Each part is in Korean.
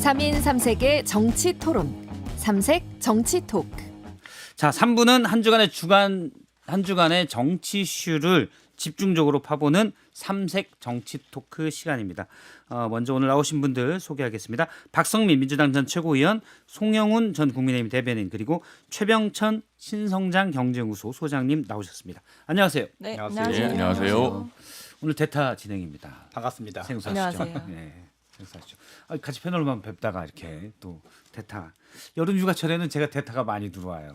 3인 3색의 정치 토론. 삼색 정치 토크. 자, 3부는 한 주간의 정치 이슈를 집중적으로 파보는 삼색 정치 토크 시간입니다. 먼저 오늘 나오신 분들 소개하겠습니다. 박성민 민주당 전 최고위원, 송영훈 전 국민의힘 대변인, 그리고 최병천 신성장 경제연구소 소장님 나오셨습니다. 안녕하세요. 네, 안녕하세요. 안녕하세요. 안녕하세요. 오늘 대타 진행입니다. 반갑습니다. 생소하시죠? 안녕하세요. 네, 생소하시죠. 같이 패널만 뵙다가 이렇게 또 대타. 여름 휴가철에는 제가 대타가 많이 들어와요.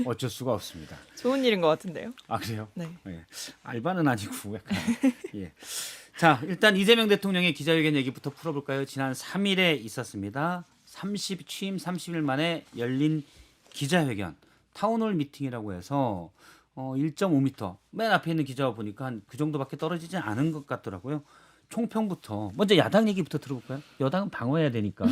어쩔 수가 없습니다. 좋은 일인 것 같은데요. 아, 그래요? 네. 예. 알바는 아니고 약간. 예. 자, 일단 이재명 대통령의 기자회견 얘기부터 풀어볼까요? 지난 3일에 있었습니다. 취임 30일 만에 열린 기자회견, 타운홀 미팅이라고 해서 1.5m 맨 앞에 있는 기자와 보니까 한 그 정도밖에 떨어지지 않은 것 같더라고요. 총평부터 먼저 야당 얘기부터 들어볼까요? 여당은 방어해야 되니까.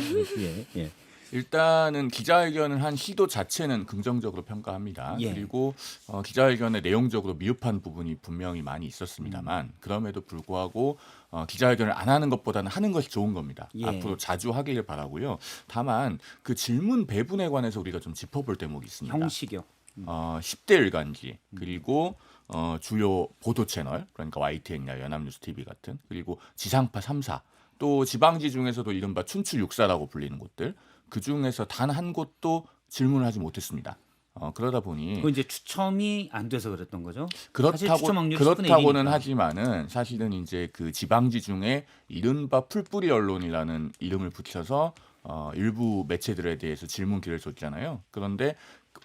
예. 일단은 기자회견을 한 시도 자체는 긍정적으로 평가합니다. 예. 그리고 기자회견에 내용적으로 미흡한 부분이 분명히 많이 있었습니다만 그럼에도 불구하고 기자회견을 안 하는 것보다는 하는 것이 좋은 겁니다. 예. 앞으로 자주 하길 바라고요. 다만 그 질문 배분에 관해서 우리가 좀 짚어볼 대목이 있습니다. 형식이요. 10대 일간지 그리고 주요 보도 채널 그러니까 YTN이나 연합뉴스 TV 같은 그리고 지상파 3사 또 지방지 중에서도 이른바 춘추 육사라고 불리는 곳들 그 중에서 단 한 곳도 질문을 하지 못했습니다. 그러다 보니 그 이제 추첨이 안 돼서 그랬던 거죠. 사실 추첨 확률이 10분의 그렇다고는 1이니까. 하지만은 사실은 이제 그 지방지 중에 이른바 풀뿌리 언론이라는 이름을 붙여서 일부 매체들에 대해서 질문기를 줬잖아요. 그런데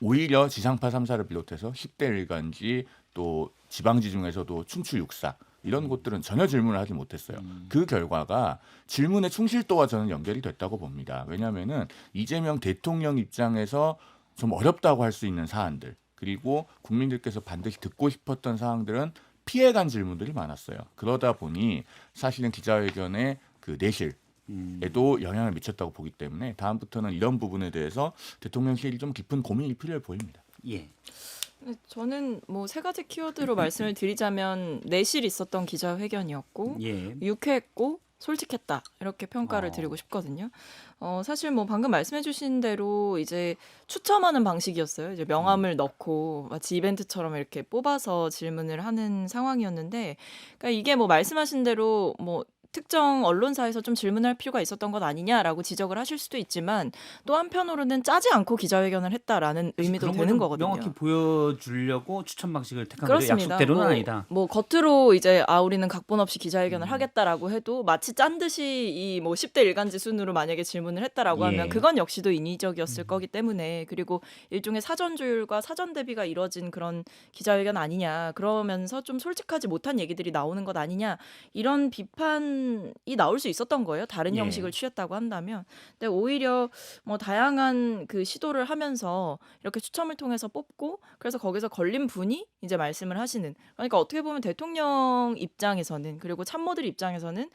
오히려 지상파 3사를 비롯해서 10대 일간지 또 지방지 중에서도 춘추 육사 이런 곳들은 전혀 질문을 하지 못했어요. 그 결과가 질문의 충실도와 저는 연결이 됐다고 봅니다. 왜냐하면은 이재명 대통령 입장에서 좀 어렵다고 할 수 있는 사안들 그리고 국민들께서 반드시 듣고 싶었던 사항들은 피해간 질문들이 많았어요. 그러다 보니 사실은 기자회견의 그 내실에도 영향을 미쳤다고 보기 때문에 다음부터는 이런 부분에 대해서 대통령실이 좀 깊은 고민이 필요해 보입니다. 예. 네, 저는 뭐 세 가지 키워드로 말씀을 드리자면 내실 있었던 기자회견이었고 예. 유쾌했고 솔직했다 이렇게 평가를 드리고 싶거든요. 사실 뭐 방금 말씀해주신 대로 이제 추첨하는 방식이었어요. 이제 명함을 넣고 마치 이벤트처럼 이렇게 뽑아서 질문을 하는 상황이었는데, 그러니까 이게 뭐 말씀하신 대로 뭐 특정 언론사에서 좀 질문할 필요가 있었던 것 아니냐라고 지적을 하실 수도 있지만 또 한편으로는 짜지 않고 기자회견을 했다라는 의미도 그런 되는 걸 거거든요. 명확히 보여주려고 추천 방식을 택한 거죠. 그렇습니다. 약속대로는 아니다. 뭐 겉으로 이제 우리는 각본 없이 기자회견을 하겠다라고 해도 마치 짠 듯이 이 뭐 10대 일간지 순으로 만약에 질문을 했다라고 예. 하면 그건 역시도 인위적이었을 거기 때문에, 그리고 일종의 사전 조율과 사전 대비가 이뤄진 그런 기자회견 아니냐, 그러면서 좀 솔직하지 못한 얘기들이 나오는 것 아니냐, 이런 비판이 나올 수 있었던 거예요. 다른 예. 형식을 취했다고 한다면. 근데 오히려 뭐 다양한 그 시도를 하면서 이렇게 추첨을 통해서 뽑고 그래서 거기서 걸린 분이 이제 말씀을 하시는, 그러니까 어떻게 보면 대통령 입장에서는 그리고 참모들 입장에서는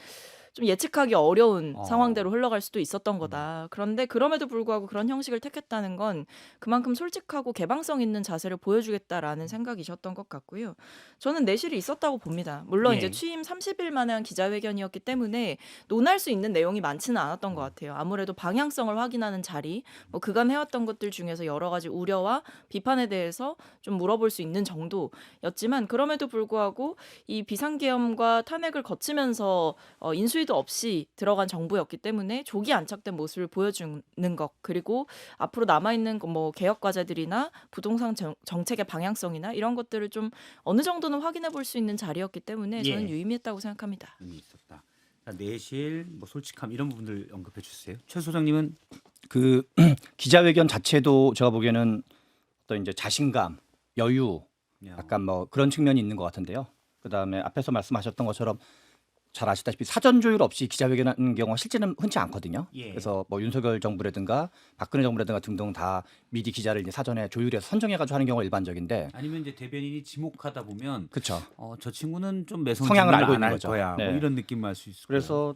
좀 예측하기 어려운 상황대로 흘러갈 수도 있었던 거다. 그런데 그럼에도 불구하고 그런 형식을 택했다는 건 그만큼 솔직하고 개방성 있는 자세를 보여주겠다라는 생각이셨던 것 같고요. 저는 내실이 있었다고 봅니다. 물론 예. 이제 취임 30일 만에 한 기자회견이었기 때문에 논할 수 있는 내용이 많지는 않았던 것 같아요. 아무래도 방향성을 확인하는 자리, 뭐 그간 해왔던 것들 중에서 여러 가지 우려와 비판에 대해서 좀 물어볼 수 있는 정도였지만, 그럼에도 불구하고 이 비상계엄과 탄핵을 거치면서 인수위도 없이 들어간 정부였기 때문에 조기 안착된 모습을 보여주는 것, 그리고 앞으로 남아있는 뭐 개혁 과제들이나 부동산 정책의 방향성이나 이런 것들을 좀 어느 정도는 확인해 볼 수 있는 자리였기 때문에 저는 예. 유의미했다고 생각합니다. 의미 있었다. 자, 내실, 뭐 솔직함 이런 부분들 언급해 주세요. 최 소장님은 그 기자회견 자체도 제가 보기에는 어떤 이제 자신감, 여유, 약간 뭐 그런 측면이 있는 것 같은데요. 그다음에 앞에서 말씀하셨던 것처럼 잘 아시다시피 사전 조율 없이 기자회견하는 경우가 실제는 흔치 않거든요. 예. 그래서 뭐 윤석열 정부라든가 박근혜 정부라든가 등등 다 미리 기자를 이제 사전에 조율해서 선정해가지고 하는 경우가 일반적인데, 아니면 이제 대변인이 지목하다 보면 그렇죠. 저 친구는 좀 매성 성향을 알고 안 있는 할 거죠. 거야. 뭐 네. 이런 느낌 알 수 있을 거예요. 그래서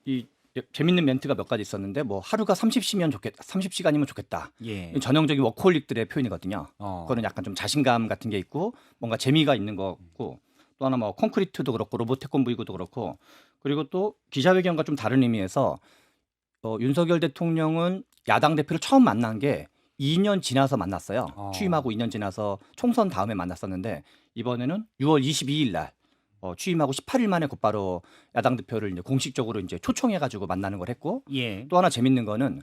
이 재밌는 멘트가 몇 가지 있었는데, 뭐 하루가 30시면 좋겠다, 30시간이면 좋겠다. 예. 전형적인 워커홀릭들의 표현이거든요. 어. 그거는 약간 좀 자신감 같은 게 있고 뭔가 재미가 있는 것 같고, 또 하나 뭐 콘크리트도 그렇고 로봇 태권브이구도 그렇고, 그리고 또 기자회견과 좀 다른 의미에서 윤석열 대통령은 야당 대표를 처음 만난 게 2년 지나서 만났어요. 취임하고 2년 지나서 총선 다음에 만났었는데 이번에는 6월 22일 날 취임하고 18일 만에 곧바로 야당 대표를 이제 공식적으로 이제 초청해가지고 만나는 걸 했고 예. 또 하나 재밌는 거는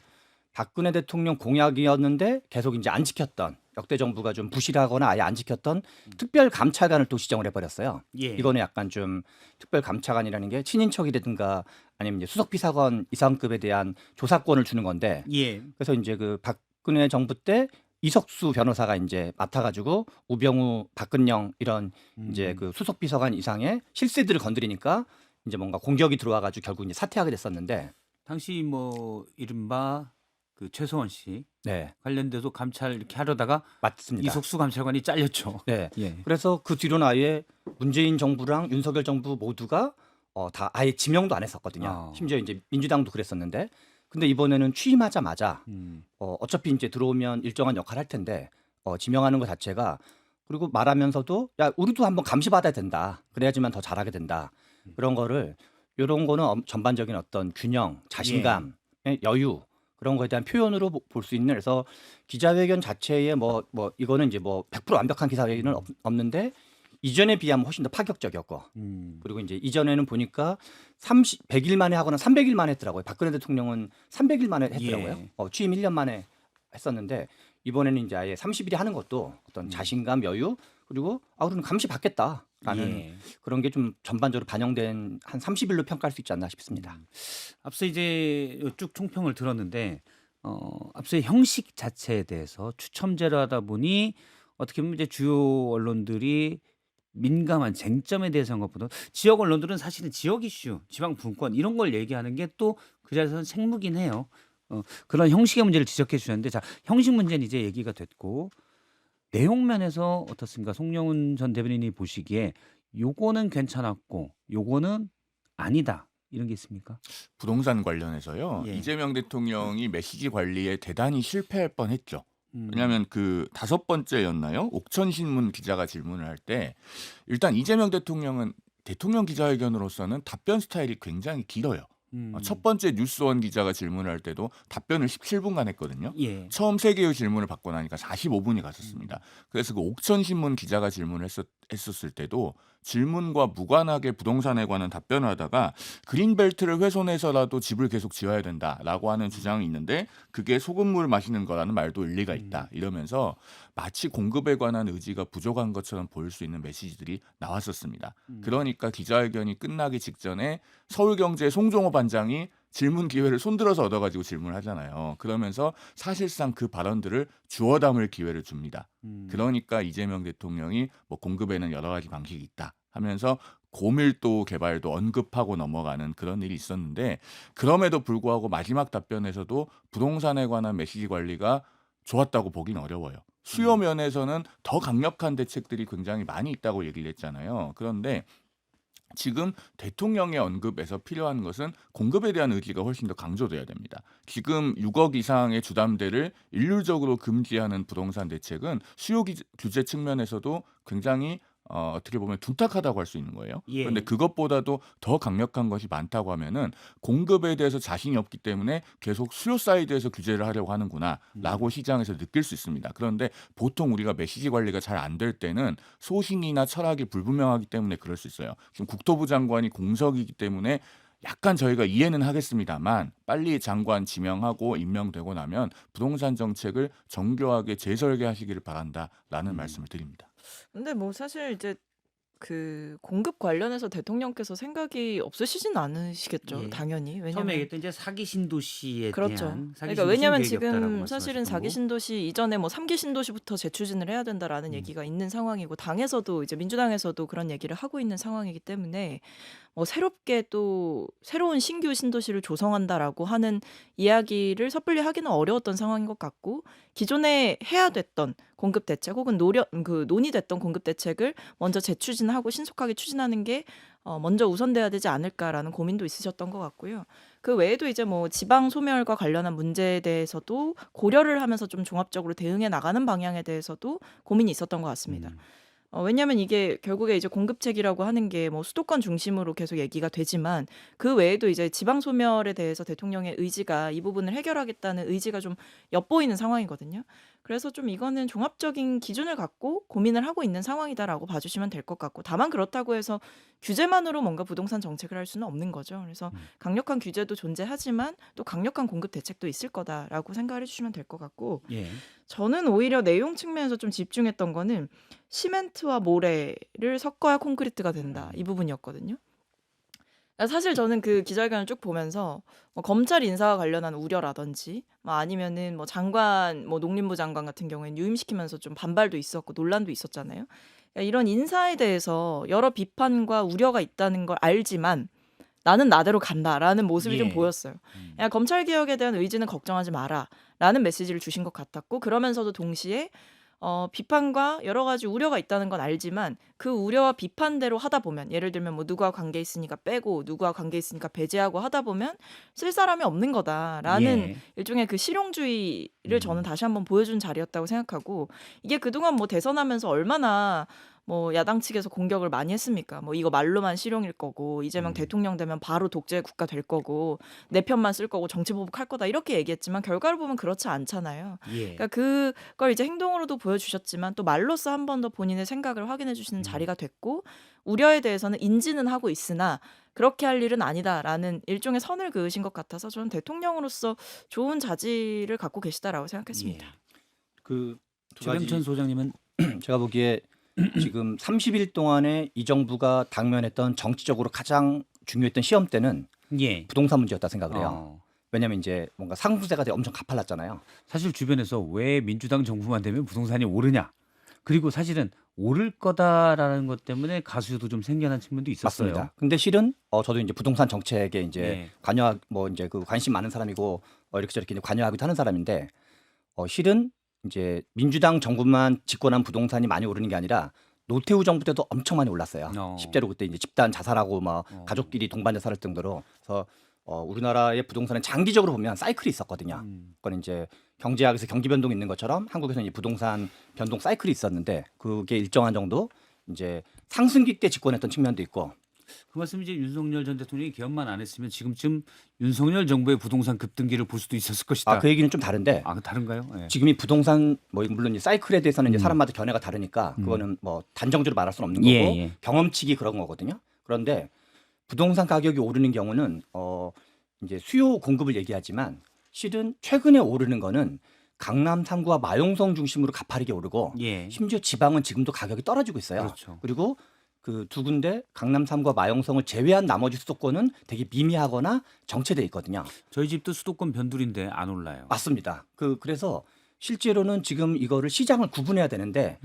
박근혜 대통령 공약이었는데 계속 이제 안 지켰던 역대 정부가 좀 부실하거나 아예 안 지켰던 특별 감찰관을 또 지정을 해버렸어요. 예. 이거는 약간 좀 특별 감찰관이라는 게 친인척이라든가 아니면 이제 수석 비서관 이상급에 대한 조사권을 주는 건데 예. 그래서 이제 그 박근혜 정부 때 이석수 변호사가 이제 맡아가지고 우병우, 박근영 이런 이제 그 수석 비서관 이상의 실세들을 건드리니까 이제 뭔가 공격이 들어와가지고 결국 이제 사퇴하게 됐었는데 당시 뭐 이른바 그 최소원 씨 네 관련돼서 감찰 이렇게 하려다가 맞습니다. 이석수 감찰관이 잘렸죠. 네. 예. 그래서 그 뒤로는 아예 문재인 정부랑 윤석열 정부 모두가 다 아예 지명도 안 했었거든요. 심지어 이제 민주당도 그랬었는데, 근데 이번에는 취임하자마자 어차피 이제 들어오면 일정한 역할 할 텐데 지명하는 것 자체가 그리고 말하면서도 야 우리도 한번 감시받아야 된다. 그래야지만 더 잘하게 된다. 그런 거를 이런 거는 전반적인 어떤 균형, 자신감, 여유 그런 거에 대한 표현으로 볼 수 있는 그래서 기자회견 자체에 뭐 이거는 이제 뭐 100% 완벽한 기자회견은 없는데 이전에 비하면 훨씬 더 파격적이었고 그리고 이제 이전에는 보니까 100일 만에 하거나 300일 만에 했더라고요. 박근혜 대통령은 300일 만에 했더라고요. 예. 취임 1년 만에 했었는데 이번에는 이제 아예 30일이 하는 것도 어떤 자신감, 여유 그리고 우리는 감시 받겠다라는 예. 그런 게 좀 전반적으로 반영된 한 30일로 평가할 수 있지 않나 싶습니다. 앞서 이제 쭉 총평을 들었는데 앞서 형식 자체에 대해서 추첨제로 하다 보니 어떻게 보면 이제 주요 언론들이 민감한 쟁점에 대해서 한 것보다 지역 언론들은 사실은 지역 이슈, 지방 분권 이런 걸 얘기하는 게 또 그 자리에서는 생무긴 해요. 그런 형식의 문제를 지적해 주셨는데 자 형식 문제는 이제 얘기가 됐고 내용 면에서 어떻습니까? 송영훈 전 대변인이 보시기에 요거는 괜찮았고 요거는 아니다 이런 게 있습니까? 부동산 관련해서요. 예. 이재명 대통령이 메시지 관리에 대단히 실패할 뻔했죠. 왜냐하면 그 5번째였나요? 옥천신문 기자가 질문을 할 때 일단 이재명 대통령은 대통령 기자회견으로서는 답변 스타일이 굉장히 길어요. 첫 번째 뉴스원 기자가 질문을 할 때도 답변을 17분간 했거든요. 예. 처음 3개의 질문을 받고 나니까 45분이 갔었습니다. 그래서 그 옥천신문 기자가 질문을 했었을 때도 질문과 무관하게 부동산에 관한 답변을 하다가 그린벨트를 훼손해서라도 집을 계속 지어야 된다라고 하는 주장이 있는데 그게 소금물 마시는 거라는 말도 일리가 있다. 이러면서 마치 공급에 관한 의지가 부족한 것처럼 보일 수 있는 메시지들이 나왔었습니다. 그러니까 기자회견이 끝나기 직전에 서울경제 송종호 반장이 질문 기회를 손들어서 얻어가지고 질문을 하잖아요. 그러면서 사실상 그 발언들을 주워 담을 기회를 줍니다. 그러니까 이재명 대통령이 뭐 공급에는 여러 가지 방식이 있다 하면서 고밀도 개발도 언급하고 넘어가는 그런 일이 있었는데 그럼에도 불구하고 마지막 답변에서도 부동산에 관한 메시지 관리가 좋았다고 보긴 어려워요. 수요 면에서는 더 강력한 대책들이 굉장히 많이 있다고 얘기를 했잖아요. 그런데 지금 대통령의 언급에서 필요한 것은 공급에 대한 의지가 훨씬 더 강조돼야 됩니다. 지금 6억 이상의 주담대를 일률적으로 금지하는 부동산 대책은 수요 규제 측면에서도 굉장히 어떻게 보면 둔탁하다고 할 수 있는 거예요. 예. 그런데 그것보다도 더 강력한 것이 많다고 하면은 공급에 대해서 자신이 없기 때문에 계속 수요 사이드에서 규제를 하려고 하는구나라고 시장에서 느낄 수 있습니다. 그런데 보통 우리가 메시지 관리가 잘 안 될 때는 소신이나 철학이 불분명하기 때문에 그럴 수 있어요. 지금 국토부 장관이 공석이기 때문에 약간 저희가 이해는 하겠습니다만 빨리 장관 지명하고 임명되고 나면 부동산 정책을 정교하게 재설계하시기를 바란다라는 말씀을 드립니다. 근데 뭐 사실 이제 그 공급 관련해서 대통령께서 생각이 없으시진 않으시겠죠. 예. 당연히. 처음에 왜냐면 얘기했던 이제 사기 신도시에 그렇죠. 대한 사기 그러니까 신도시 왜냐면 계획이 없다라고 지금 사실은 말씀하셨던 사기 거고. 신도시 이전에 뭐 3기 신도시부터 재추진을 해야 된다라는 얘기가 있는 상황이고 당에서도 이제 민주당에서도 그런 얘기를 하고 있는 상황이기 때문에 뭐 새롭게 또 새로운 신규 신도시를 조성한다라고 하는 이야기를 섣불리 하기는 어려웠던 상황인 것 같고 기존에 해야 됐던 공급 대책 혹은 논의됐던 공급 대책을 먼저 재추진하고 신속하게 추진하는 게 먼저 우선돼야 되지 않을까라는 고민도 있으셨던 것 같고요. 그 외에도 이제 뭐 지방 소멸과 관련한 문제에 대해서도 고려를 하면서 좀 종합적으로 대응해 나가는 방향에 대해서도 고민이 있었던 것 같습니다. 왜냐하면 이게 결국에 이제 공급책이라고 하는 게 뭐 수도권 중심으로 계속 얘기가 되지만 그 외에도 이제 지방 소멸에 대해서 대통령의 의지가 이 부분을 해결하겠다는 의지가 좀 엿보이는 상황이거든요. 그래서 좀 이거는 종합적인 기준을 갖고 고민을 하고 있는 상황이다라고 봐주시면 될 것 같고 다만 그렇다고 해서 규제만으로 뭔가 부동산 정책을 할 수는 없는 거죠. 그래서 강력한 규제도 존재하지만 또 강력한 공급 대책도 있을 거다라고 생각을 해주시면 될 것 같고 예. 저는 오히려 내용 측면에서 좀 집중했던 거는 시멘트와 모래를 섞어야 콘크리트가 된다 이 부분이었거든요. 그러니까 사실 저는 그 기자회견을 쭉 보면서 뭐 검찰 인사와 관련한 우려라든지 뭐 아니면은 뭐 장관 뭐 농림부 장관 같은 경우에는 유임시키면서 좀 반발도 있었고 논란도 있었잖아요. 그러니까 이런 인사에 대해서 여러 비판과 우려가 있다는 걸 알지만 나는 나대로 간다라는 모습이 좀 예. 보였어요. 그냥 검찰 개혁에 대한 의지는 걱정하지 마라라는 메시지를 주신 것 같았고 그러면서도 동시에 비판과 여러 가지 우려가 있다는 건 알지만 그 우려와 비판대로 하다 보면 예를 들면 뭐 누구와 관계 있으니까 빼고 누구와 관계 있으니까 배제하고 하다 보면 쓸 사람이 없는 거다라는 예. 일종의 그 실용주의를 저는 다시 한번 보여준 자리였다고 생각하고 이게 그동안 뭐 대선하면서 얼마나 뭐 야당 측에서 공격을 많이 했습니까? 뭐 이거 말로만 실용일 거고 이재명 대통령 되면 바로 독재 국가 될 거고 내 편만 쓸 거고 정치 보복할 거다 이렇게 얘기했지만 결과를 보면 그렇지 않잖아요. 예. 그러니까 그걸 이제 행동으로도 보여주셨지만 또 말로써 한 번 더 본인의 생각을 확인해 주시는 자리가 됐고 우려에 대해서는 인지는 하고 있으나 그렇게 할 일은 아니다라는 일종의 선을 그으신 것 같아서 저는 대통령으로서 좋은 자질을 갖고 계시다라고 생각했습니다. 예. 그 두 가지 최병천 소장님은 제가 보기에 지금 30일 동안에 이 정부가 당면했던 정치적으로 가장 중요했던 시험대는 예. 부동산 문제였다 생각을 해요. 어. 왜냐하면 이제 뭔가 상부세가 엄청 가팔랐잖아요. 사실 주변에서 왜 민주당 정부만 되면 부동산이 오르냐. 그리고 사실은 오를 거다라는 것 때문에 가수도 좀 생겨난 측면도 있었어요. 맞습니다. 근데 실은 저도 이제 부동산 정책에 이제 네. 관여 뭐 이제 그 관심 많은 사람이고 이렇게 저렇게 이제 관여하기도 하는 사람인데 실은 이제 민주당 정부만 집권한 부동산이 많이 오르는 게 아니라 노태우 정부 때도 엄청 많이 올랐어요. 10대로 그때 이제 집단 자살하고 막 가족끼리 동반 자살할 정도로. 그래서 우리나라의 부동산은 장기적으로 보면 사이클이 있었거든요. 그건 이제 경제학에서 경기 변동이 있는 것처럼 한국에서는 이 부동산 변동 사이클이 있었는데 그게 일정한 정도 이제 상승기 때 집권했던 측면도 있고. 그 말씀 이제 윤석열 전 대통령이 개헌만 안 했으면 지금쯤 윤석열 정부의 부동산 급등기를 볼 수도 있었을 것이다. 그 얘기는 좀 다른데. 그 다른가요? 예. 지금이 부동산 뭐 물론 이 사이클에 대해서는 이제 사람마다 견해가 다르니까 그거는 뭐 단정적으로 말할 수는 없는 거고 예. 경험치기 그런 거거든요. 그런데 부동산 가격이 오르는 경우는 이제 수요 공급을 얘기하지만 실은 최근에 오르는 거는 강남 3구와 마용성 중심으로 가파르게 오르고 예. 심지어 지방은 지금도 가격이 떨어지고 있어요. 그렇죠. 그리고 그 두 군데 강남 3구와 마용성을 제외한 나머지 수도권은 되게 미미하거나 정체돼 있거든요. 저희 집도 수도권 변두리인데 안 올라요. 맞습니다. 그래서 실제로는 지금 이거를 시장을 구분해야 되는데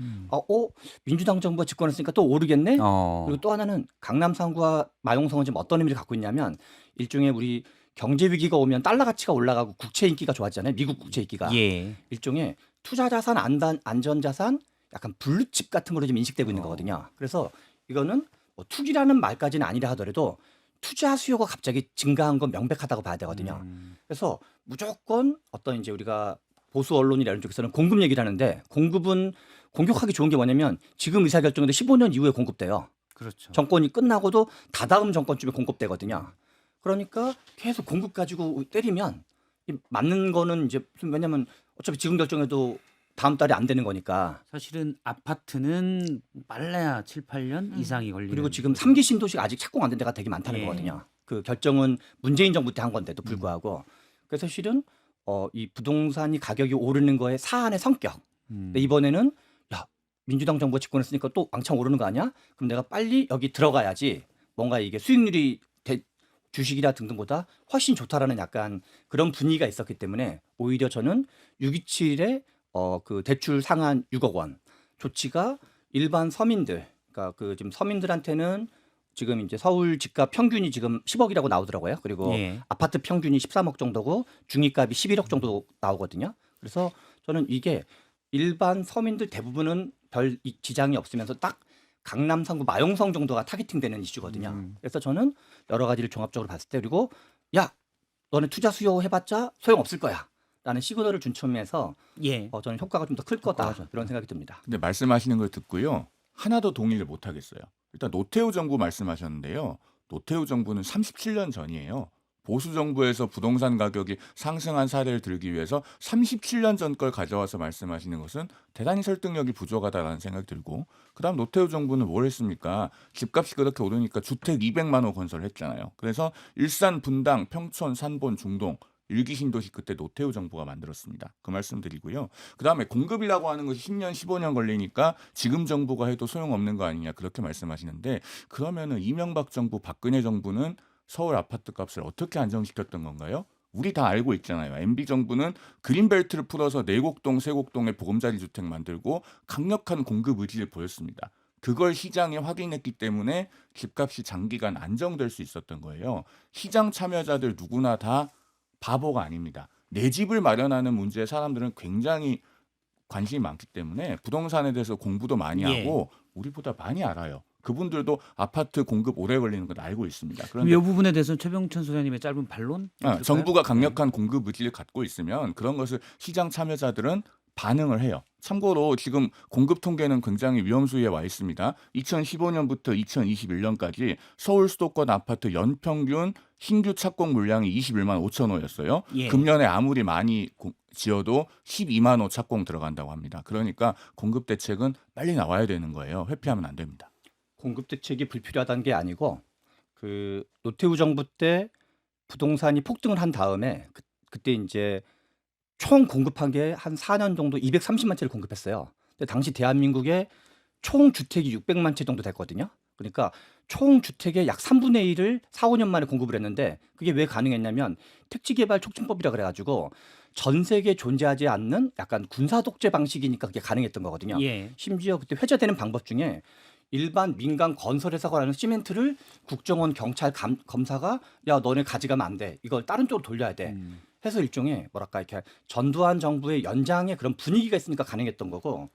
민주당 정부가 집권했으니까 또 오르겠네. 그리고 또 하나는 강남 3구와 마용성은 지금 어떤 의미를 갖고 있냐면 일종의 우리 경제 위기가 오면 달러 가치가 올라가고 국채 인기가 좋아지잖아요. 미국 국채 인기가. 예. 일종의 투자 자산, 안전 자산, 약간 블루칩 같은 거로 지금 인식되고 있는 거거든요. 그래서 이거는 뭐 투기라는 말까지는 아니라 하더라도 투자 수요가 갑자기 증가한 건 명백하다고 봐야 되거든요. 그래서 무조건 어떤 이제 우리가 보수 언론이나 이런 쪽에서는 공급 얘기를 하는데 공급은 공격하기 좋은 게 뭐냐면 지금 의사결정인데 15년 이후에 공급돼요. 그렇죠. 정권이 끝나고도 다다음 정권쯤에 공급되거든요. 그러니까 계속 공급 가지고 때리면 맞는 거는 이제 왜냐면 어차피 지금 결정해도 다음 달에 안 되는 거니까. 사실은 아파트는 빨라야 7, 8년 이상이 걸리는. 그리고 지금 3기 신도시가 아직 착공 안 된 데가 되게 많다는 예. 거거든요. 그 결정은 문재인 정부 때 한 건데도 불구하고. 그래서 실은 이 부동산이 가격이 오르는 거의 사안의 성격. 근데 이번에는 야 민주당 정부가 집권했으니까 또 왕창 오르는 거 아니야? 그럼 내가 빨리 여기 들어가야지 뭔가 이게 수익률이 주식이나 등등보다 훨씬 좋다라는 약간 그런 분위기가 있었기 때문에 오히려 저는 627의 그 대출 상한 6억 원 조치가 일반 서민들, 그러니까 그 지금 서민들한테는 지금 이제 서울 집값 평균이 지금 10억이라고 나오더라고요. 그리고 예. 아파트 평균이 13억 정도고 중위값이 11억 정도 나오거든요. 그래서 저는 이게 일반 서민들 대부분은 별 지장이 없으면서 딱 강남 3구 마용성 정도가 타겟팅되는 이슈거든요. 그래서 저는 여러 가지를 종합적으로 봤을 때 그리고 야 너네 투자 수요 해봤자 소용없을 거야 라는 시그널을 준 측면에서 예. 저는 효과가 좀 더 클 거다 이런 생각이 듭니다. 근데 말씀하시는 걸 듣고요. 하나도 동의를 못 하겠어요. 일단 노태우 정부 말씀하셨는데요. 노태우 정부는 37년 전이에요. 보수 정부에서 부동산 가격이 상승한 사례를 들기 위해서 37년 전 걸 가져와서 말씀하시는 것은 대단히 설득력이 부족하다라는 생각이 들고, 그다음 노태우 정부는 뭘 했습니까? 집값이 그렇게 오르니까 주택 200만 호 건설을 했잖아요. 그래서 일산, 분당, 평촌, 산본, 중동 일기 신도시 그때 노태우 정부가 만들었습니다. 그 말씀 드리고요. 그다음에 공급이라고 하는 것이 10년, 15년 걸리니까 지금 정부가 해도 소용없는 거 아니냐 그렇게 말씀하시는데, 그러면은 이명박 정부, 박근혜 정부는 서울 아파트 값을 어떻게 안정시켰던 건가요? 우리 다 알고 있잖아요. MB 정부는 그린벨트를 풀어서 내곡동, 세곡동에 보금자리 주택 만들고 강력한 공급 의지를 보였습니다. 그걸 시장에 확인했기 때문에 집값이 장기간 안정될 수 있었던 거예요. 시장 참여자들 누구나 다 바보가 아닙니다. 내 집을 마련하는 문제에 사람들은 굉장히 관심이 많기 때문에 부동산에 대해서 공부도 많이 예. 하고 우리보다 많이 알아요. 그분들도 아파트 공급 오래 걸리는 건 알고 있습니다. 그럼 이 부분에 대해서는 최병천 소장님의 짧은 반론? 들을까요? 정부가 강력한 공급 의지를 갖고 있으면 그런 것을 시장 참여자들은 반응을 해요. 참고로 지금 공급 통계는 굉장히 위험수위에 와 있습니다. 2015년부터 2021년까지 서울 수도권 아파트 연평균 신규 착공 물량이 21만 5천 호였어요. 예. 금년에 아무리 많이 지어도 12만 호 착공 들어간다고 합니다. 그러니까 공급 대책은 빨리 나와야 되는 거예요. 회피하면 안 됩니다. 공급 대책이 불필요하다는 게 아니고 그 노태우 정부 때 부동산이 폭등을 한 다음에 그때 이제 총 공급한 게 한 4년 정도 230만 채를 공급했어요. 근데 당시 대한민국의 총 주택이 600만 채 정도 됐거든요. 그러니까 총 주택의 약 3분의 1을 4, 5년 만에 공급을 했는데 그게 왜 가능했냐면 택지개발 촉진법이라 그래가지고 전세계에 존재하지 않는 약간 군사 독재 방식이니까 그게 가능했던 거거든요. 예. 심지어 그때 회자되는 방법 중에 일반 민간 건설회사가 하는 시멘트를 국정원 경찰 검사가 야 너네 가져가면 안 돼. 이걸 다른 쪽으로 돌려야 돼. 해서 일종의 뭐랄까 이렇게 전두환 정부의 연장의 그런 분위기가 있으니까 가능했던 거고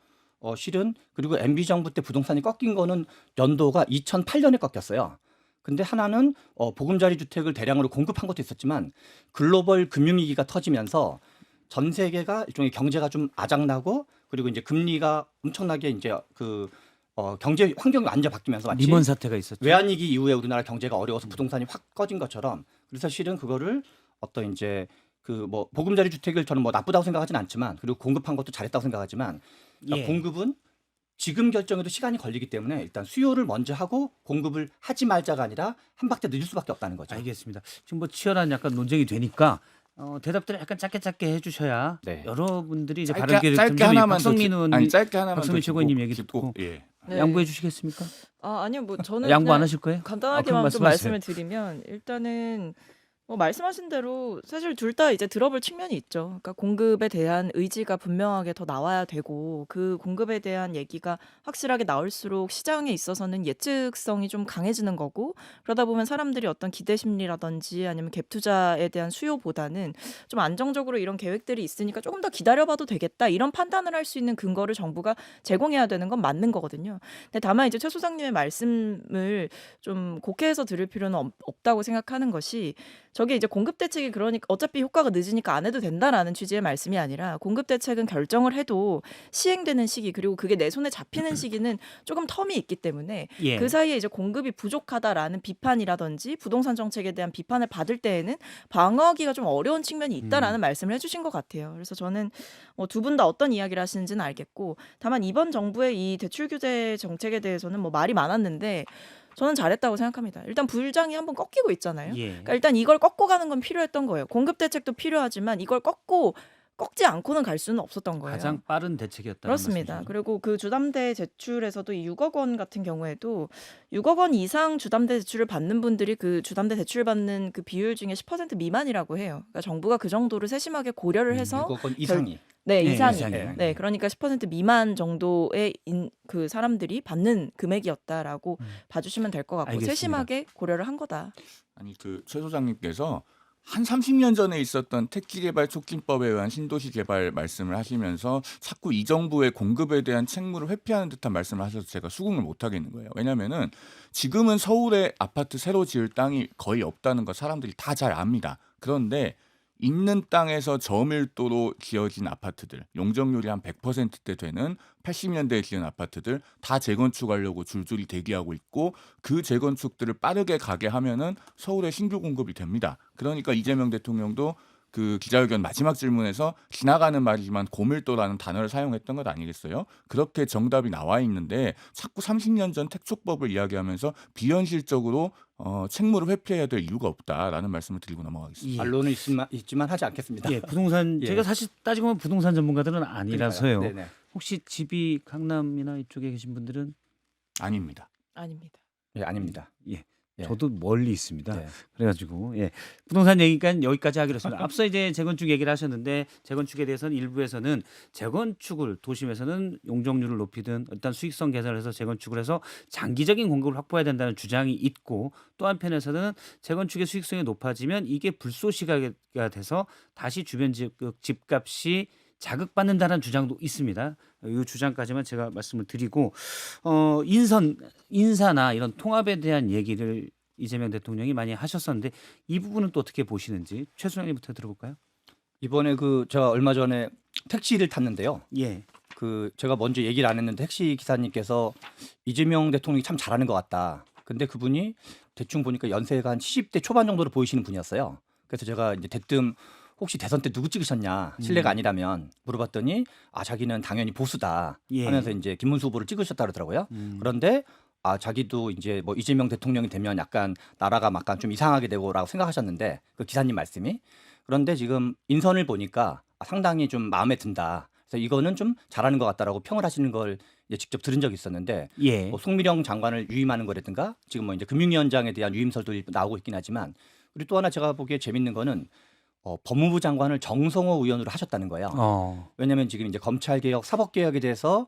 실은 그리고 MB 정부 때 부동산이 꺾인 거는 연도가 2008년에 꺾였어요. 근데 하나는 보금자리 주택을 대량으로 공급한 것도 있었지만 글로벌 금융위기가 터지면서 전 세계가 일종의 경제가 좀 아작나고 그리고 이제 금리가 엄청나게 이제 경제 환경이 완전 바뀌면서 마치 리먼 사태가 있었죠. 외환위기 이후에 우리나라 경제가 어려워서 부동산이 확 꺼진 것처럼 그래서 실은 그거를 어떤 이제 보금자리 주택을 저는 나쁘다고 생각하진 않지만 그리고 공급한 것도 잘했다고 생각하지만 그러니까 예. 공급은 지금 결정에도 시간이 걸리기 때문에 일단 수요를 먼저 하고 공급을 하지 말자가 아니라 한 박자 늦을 수밖에 없다는 거죠. 알겠습니다. 지금 치열한 약간 논쟁이 되니까 대답들을 약간 짧게 해주셔야 네. 여러분들이 이제 바른 길을 짧게 하나만 박성민 의원, 짧게 하나만 박성민 더 최고위님 짚고, 얘기 듣고 예. 네. 양보해 주시겠습니까? 아니요, 뭐 저는 양보 그냥 안 하실 거예요? 간단하게만 좀 말씀하세요. 말씀을 드리면 일단은 말씀하신 대로 사실 둘 다 이제 들어볼 측면이 있죠. 그러니까 공급에 대한 의지가 분명하게 더 나와야 되고 그 공급에 대한 얘기가 확실하게 나올수록 시장에 있어서는 예측성이 좀 강해지는 거고 그러다 보면 사람들이 어떤 기대 심리라든지 아니면 갭 투자에 대한 수요보다는 좀 안정적으로 이런 계획들이 있으니까 조금 더 기다려봐도 되겠다 이런 판단을 할 수 있는 근거를 정부가 제공해야 되는 건 맞는 거거든요. 근데 다만 이제 최 소장님의 말씀을 좀 곡해해서 들을 필요는 없다고 생각하는 것이 저게 이제 공급 대책이 그러니까 어차피 효과가 늦으니까 안 해도 된다라는 취지의 말씀이 아니라 공급 대책은 결정을 해도 시행되는 시기 그리고 그게 내 손에 잡히는 시기는 조금 텀이 있기 때문에 예. 그 사이에 이제 공급이 부족하다라는 비판이라든지 부동산 정책에 대한 비판을 받을 때에는 방어하기가 좀 어려운 측면이 있다라는 말씀을 해주신 것 같아요. 그래서 저는 두 분 다 어떤 이야기를 하시는지는 알겠고 다만 이번 정부의 이 대출 규제 정책에 대해서는 말이 많았는데 저는 잘했다고 생각합니다. 일단 불장이 한번 꺾이고 있잖아요. 예. 그러니까 일단 이걸 꺾고 가는 건 필요했던 거예요. 공급 대책도 필요하지만 이걸 꺾지 않고는 갈 수는 없었던 거예요. 가장 빠른 대책이었다는 그렇습니다. 말씀이시죠? 그리고 그 주담대 제출에서도 이 6억 원 같은 경우에도 6억 원 이상 주담대 대출을 받는 분들이 그 주담대 대출 받는 그 비율 중에 10% 미만이라고 해요. 그러니까 정부가 그 정도를 세심하게 고려를 해서 6억 원 이상이. 네, 네, 이상이. 이상이에요. 네, 그러니까 10% 미만 정도의 그 사람들이 받는 금액이었다라고 봐주시면 될 것 같고 알겠습니다. 세심하게 고려를 한 거다. 아니 최 소장님께서 한 30년 전에 있었던 택지개발 촉진법에 의한 신도시 개발 말씀을 하시면서 자꾸 이 정부의 공급에 대한 책무를 회피하는 듯한 말씀을 하셔서 제가 수긍을 못 하겠는 거예요. 왜냐하면은 지금은 서울에 아파트 새로 지을 땅이 거의 없다는 거 사람들이 다 잘 압니다. 그런데 있는 땅에서 저밀도로 지어진 아파트들, 용적률이 한 100%대 되는 80년대에 지은 아파트들 다 재건축하려고 줄줄이 대기하고 있고 그 재건축들을 빠르게 가게 하면은 서울에 신규 공급이 됩니다. 그러니까 이재명 대통령도 그 기자회견 마지막 질문에서 지나가는 말이지만 고밀도라는 단어를 사용했던 것 아니겠어요? 그렇게 정답이 나와 있는데 자꾸 30년 전 택촉법을 이야기하면서 비현실적으로 책무를 회피해야 될 이유가 없다라는 말씀을 드리고 넘어가겠습니다. 예. 반론은 있지만 하지 않겠습니다. 예, 부동산 예. 제가 사실 따지고 보면 부동산 전문가들은 아니라서요. 네네. 혹시 집이 강남이나 이쪽에 계신 분들은 아닙니다. 아닙니다. 예, 아닙니다. 예. 예. 저도 멀리 있습니다. 네. 그래가지고 예. 부동산 얘기가 여기까지 하기로 했습니다. 앞서 이제 재건축 얘기를 하셨는데 재건축에 대해서는 일부에서는 재건축을 도심에서는 용적률을 높이든 일단 수익성 개선을 해서 재건축을 해서 장기적인 공급을 확보해야 된다는 주장이 있고 또 한편에서는 재건축의 수익성이 높아지면 이게 불쏘시개가 돼서 다시 주변 집값이 자극받는다는 주장도 있습니다. 이 주장까지만 제가 말씀을 드리고 인사나 이런 통합에 대한 얘기를 이재명 대통령이 많이 하셨었는데 이 부분은 또 어떻게 보시는지 최 소장님부터 들어볼까요? 이번에 제가 얼마 전에 택시를 탔는데요. 예. 제가 먼저 얘기를 안 했는데 택시 기사님께서 이재명 대통령이 참 잘하는 것 같다. 근데 그분이 대충 보니까 연세가 한 70대 초반 정도로 보이시는 분이었어요. 그래서 제가 이제 대뜸 혹시 대선 때 누구 찍으셨냐 실례가 아니라면 물어봤더니 자기는 당연히 보수다 예. 하면서 이제 김문수 후보를 찍으셨다 그러더라고요. 그런데 자기도 이제 뭐 이재명 대통령이 되면 약간 나라가 약간 좀 이상하게 되고라고 생각하셨는데 그 기사님 말씀이 그런데 지금 인선을 보니까 상당히 좀 마음에 든다. 그래서 이거는 좀 잘하는 것 같다라고 평을 하시는 걸 직접 들은 적이 있었는데 예. 뭐 송미령 장관을 유임하는 거라든가 지금 뭐 이제 금융위원장에 대한 유임설도 나오고 있긴 하지만 그리고 또 하나 제가 보기에 재밌는 거는 법무부 장관을 정성호 의원으로 하셨다는 거예요. 왜냐하면 지금 이제 검찰 개혁, 사법 개혁에 대해서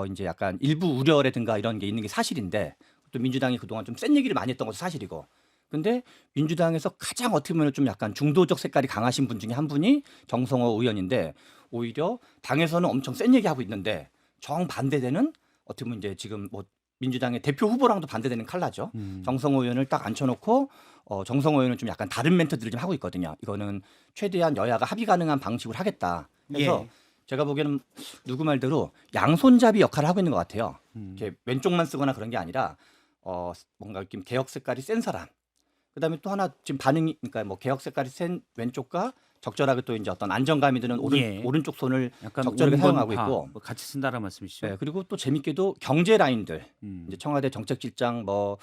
이제 약간 일부 우려라든가 이런 게 있는 게 사실인데 또 민주당이 그동안 좀 센 얘기를 많이 했던 것도 사실이고. 근데 민주당에서 가장 어떻게 보면 좀 약간 중도적 색깔이 강하신 분 중에 한 분이 정성호 의원인데 오히려 당에서는 엄청 센 얘기하고 있는데 정반대되는 어떻게 보면 이제 지금 뭐 민주당의 대표 후보랑도 반대되는 컬러죠. 정성호 의원을 딱 앉혀놓고 정성호 의원은 좀 약간 다른 멘트들을 좀 하고 있거든요. 이거는 최대한 여야가 합의 가능한 방식으로 하겠다. 그래서 예. 제가 보기에는 누구 말대로 양손잡이 역할을 하고 있는 것 같아요. 이렇게 왼쪽만 쓰거나 그런 게 아니라 뭔가 좀 개혁 색깔이 센 사람. 그다음에 또 하나 지금 반응이 그러니까 뭐 개혁 색깔이 센 왼쪽과 적절하게 또 이제 어떤 안정감이 드는 예. 오른쪽 손을 약간 적절하게 사용하고 온건파, 있고 뭐 같이 쓴다는 말씀이시죠? 네, 그리고 또 재밌게도 경제 라인들 이제 음. 청와대 정책실장 뭐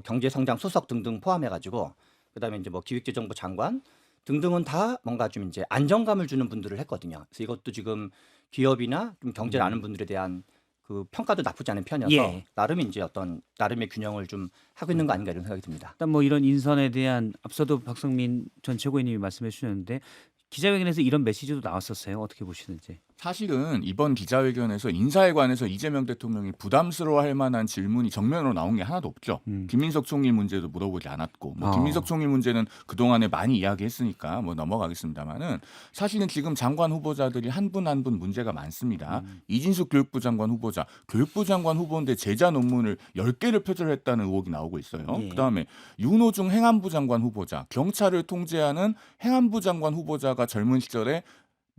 경제성장 수석 등등 포함해가지고 그다음에 이제 뭐 기획재정부 장관 등등은 다 뭔가 좀 이제 안정감을 주는 분들을 했거든요. 그래서 이것도 지금 기업이나 좀 경제를 아는 분들에 대한 그 평가도 나쁘지 않은 편이어서 예. 나름 이제 어떤 나름의 균형을 좀 하고 있는 거 아닌가 이런 생각이 듭니다. 일단 뭐 이런 인선에 대한 앞서도 박성민 전 최고위님이 말씀해 주셨는데 기자회견에서 이런 메시지도 나왔었어요. 어떻게 보시는지? 사실은 이번 기자회견에서 인사에 관해서 이재명 대통령이 부담스러워할 만한 질문이 정면으로 나온 게 하나도 없죠. 김민석 총리 문제도 물어보지 않았고 뭐 김민석 총리 문제는 그동안에 많이 이야기했으니까 뭐 넘어가겠습니다만은 사실은 지금 장관 후보자들이 한 분 한 분 문제가 많습니다. 이진숙 교육부 장관 후보자, 교육부 장관 후보인데 제자 논문을 10개를 표절했다는 의혹이 나오고 있어요. 예. 그다음에 윤호중 행안부 장관 후보자, 경찰을 통제하는 행안부 장관 후보자가 젊은 시절에